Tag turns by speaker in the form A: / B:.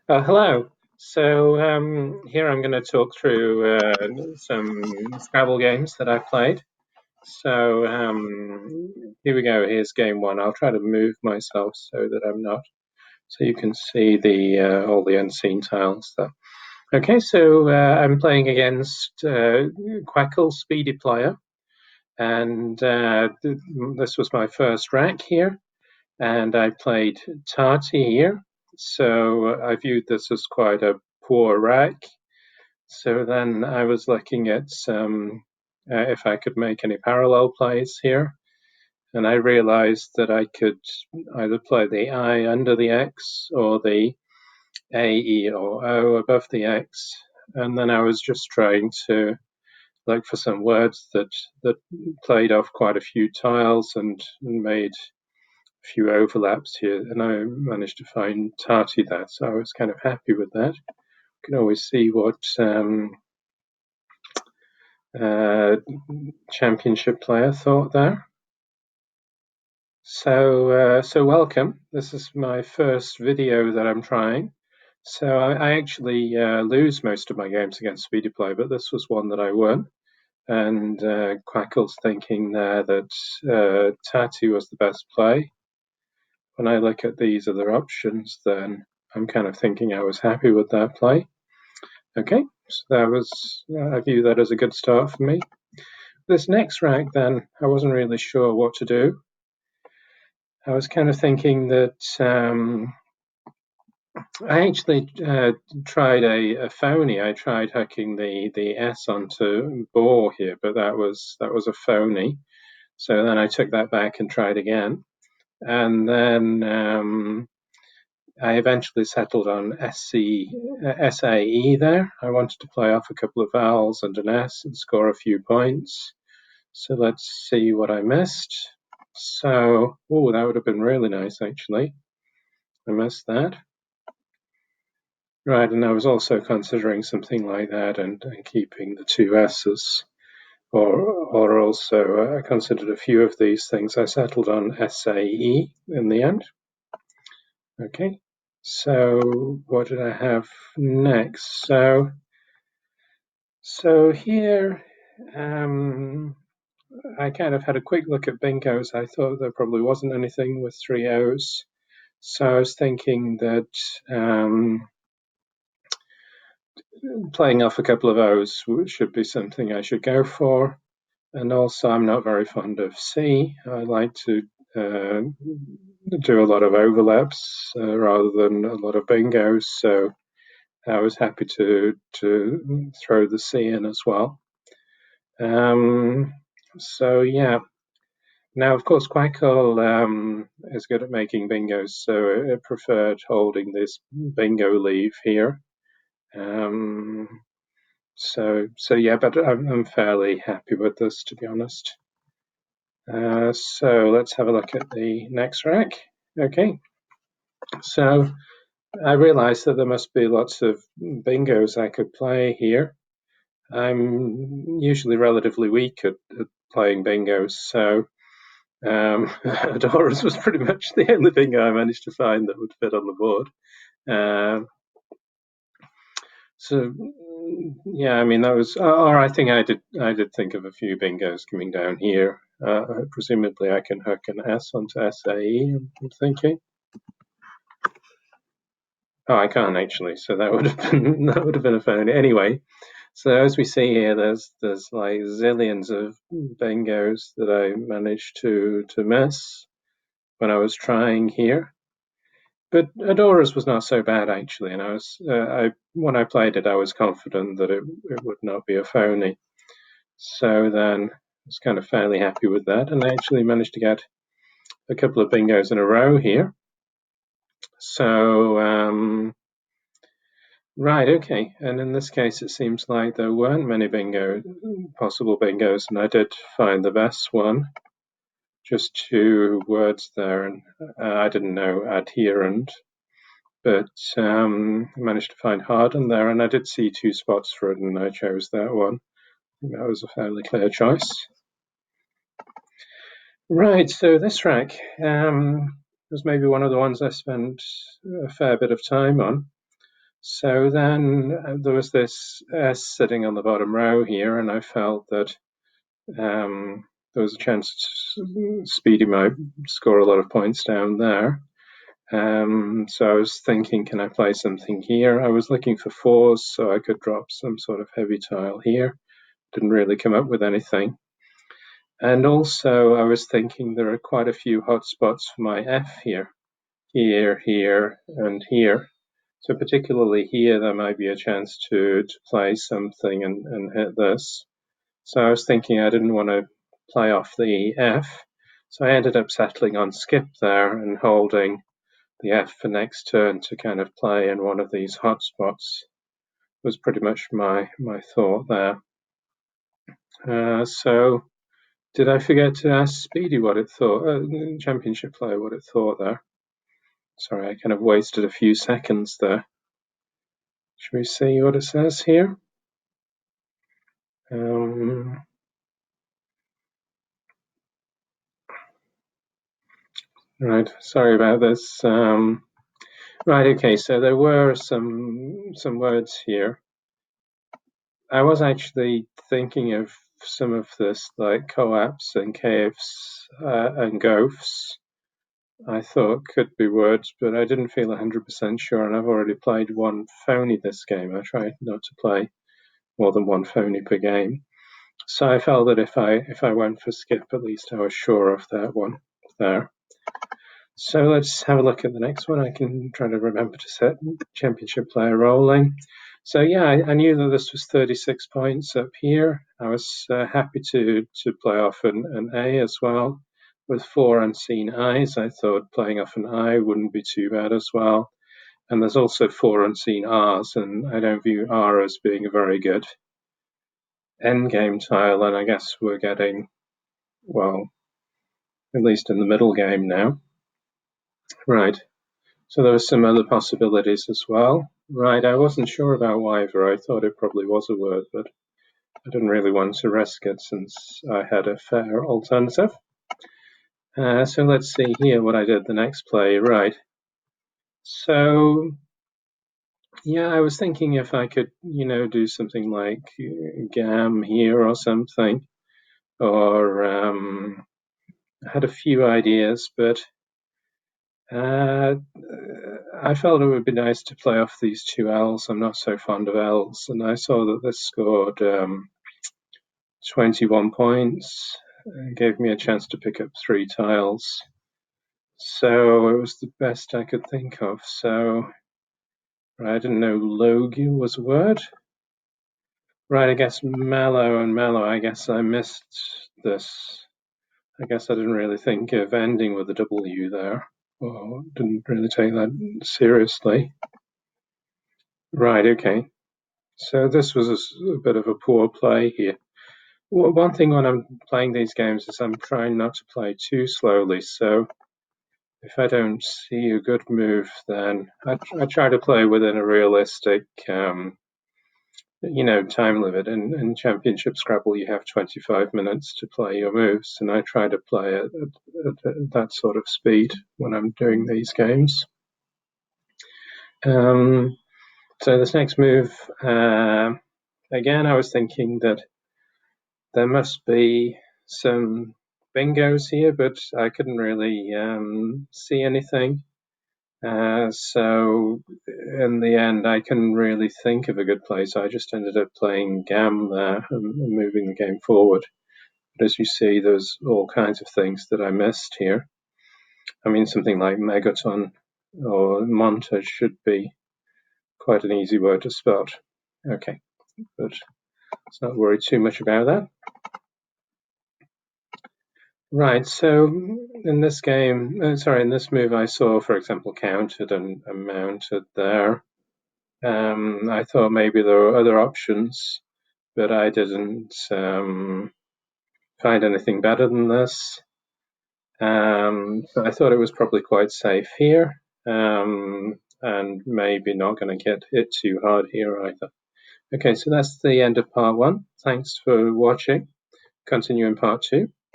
A: Hello. Here I'm going to talk through some Scrabble games that I've played. Here we go. Here's game one. I'll try to move myself so that I'm not, so you can see the all the unseen tiles there. Okay, I'm playing against Quackle Speedy Player, and this was my first rack here, and I played Tarty here. So I viewed this as quite a poor rack. So then I was looking at if I could make any parallel plays here, and I realized that I could either play the I under the X or the A, E, or O above the X, and then I was just trying to look for some words that played off quite a few tiles and made a few overlaps here, and I managed to find Tarty there, so I was kind of happy with that. You can always see what uh, championship player thought there. So welcome. This is my first video that I'm trying. So I actually lose most of my games against Speedy Play, but this was one that I won. And Quackle's thinking there that Tattoo was the best play. When I look at these other options, then I'm kind of thinking I was happy with that play. Okay, so that was, I view that as a good start for me. This next rack, then, I wasn't really sure what to do. I was kind of thinking that I actually tried a phony. I tried hooking the S onto bore here, but that was a phony. So then I took that back and tried again, and then I eventually settled on SAE there. I wanted to play off a couple of vowels and an S and score a few points. So let's see what I missed. So, oh, that would have been really nice, actually. I missed that. Right, and I was also considering something like that and keeping the two S's. Or also, I considered a few of these things. I settled on SAE in the end. Okay, so what did I have next? So here, I kind of had a quick look at bingos. I thought there probably wasn't anything with three O's. So I was thinking that playing off a couple of O's should be something I should go for. And also, I'm not very fond of C. I like to do a lot of overlaps rather than a lot of bingos. So I was happy to throw the C in as well. So yeah. Now, of course, Quackle is good at making bingos, so it preferred holding this bingo leave here. So yeah, but I'm fairly happy with this, to be honest. So let's have a look at the next rack. Okay, so I realized that there must be lots of bingos I could play here. I'm usually relatively weak at playing bingos, so Adora's was pretty much the only bingo I managed to find that would fit on the board. So yeah, I mean that was, or I think I did think of a few bingos coming down here. Presumably I can hook an S onto SAE. I'm thinking. Oh, I can't actually. So that would have been a phone anyway. So as we see here, there's like zillions of bingos that I managed to miss when I was trying here. But Adora's was not so bad actually, and I was when I played it, I was confident that it would not be a phony. So then I was kind of fairly happy with that, and I actually managed to get a couple of bingos in a row here. So right, okay, and in this case, it seems like there weren't many possible bingos, and I did find the best one. Just two words there, and I didn't know adherent. But I managed to find Harden there, and I did see two spots for it, and I chose that one. I think that was a fairly clear choice. Right, so this rack was maybe one of the ones I spent a fair bit of time on. So then there was this S sitting on the bottom row here, and I felt that there was a chance Speedy might score a lot of points down there. So I was thinking, can I play something here? I was looking for fours, so I could drop some sort of heavy tile here. Didn't really come up with anything. And also, I was thinking there are quite a few hotspots for my F here, and here. So particularly here, there might be a chance to play something and hit this. So I was thinking I didn't want to play off the F. So I ended up settling on skip there and holding the F for next turn to kind of play in one of these hotspots. Was pretty much my thought there. So did I forget to ask Speedy what it thought, Championship Player, what it thought there? Sorry, I kind of wasted a few seconds there. Should we see what it says here? Right, sorry about this. Right, okay, so there were some words here. I was actually thinking of some of this, like co-ops and caves and goafs. I thought could be words, but I didn't feel 100% sure, and I've already played one phony this game. I tried not to play more than one phony per game. So I felt that if I went for skip, at least I was sure of that one there. So let's have a look at the next one. I can try to remember to set Championship Player rolling. So yeah, I knew that this was 36 points up here. I was happy to play off an A as well. With 4 unseen I's, I thought playing off an I wouldn't be too bad as well. And there's also 4 unseen R's, and I don't view R as being a very good endgame tile, and I guess we're getting, well, at least in the middle game now. Right. So there were some other possibilities as well. Right, I wasn't sure about Wyver. I thought it probably was a word, but I didn't really want to risk it since I had a fair alternative. So let's see here what I did the next play. Right. So, yeah, I was thinking if I could, do something like Gam here or something. Or I had a few ideas, but I felt it would be nice to play off these two L's. I'm not so fond of L's, and I saw that this scored 21 points and gave me a chance to pick up 3 tiles. So it was the best I could think of. So I didn't know Logu was a word. Right, I guess Mallow and Mallow. I guess I missed this. I guess I didn't really think of ending with a W there. Or didn't really take that seriously. Right, okay. So this was a bit of a poor play here. Well, one thing when I'm playing these games is I'm trying not to play too slowly. So if I don't see a good move, then I try to play within a realistic, time limit. In Championship Scrabble, you have 25 minutes to play your moves, and I try to play at that sort of speed when I'm doing these games. So this next move, again, I was thinking that there must be some bingos here, but I couldn't really see anything. So in the end, I couldn't really think of a good play, so I just ended up playing Gam there and moving the game forward. But as you see, there's all kinds of things that I missed here. I mean, something like Megaton or Montage should be quite an easy word to spot. Okay, but let's not worry too much about that. Right, so in this game, in this move I saw, for example, counted and mounted there. I thought maybe there were other options, but I didn't find anything better than this. So I thought it was probably quite safe here, and maybe not going to get hit too hard here either. Okay, so that's the end of part 1. Thanks for watching. Continue in part 2.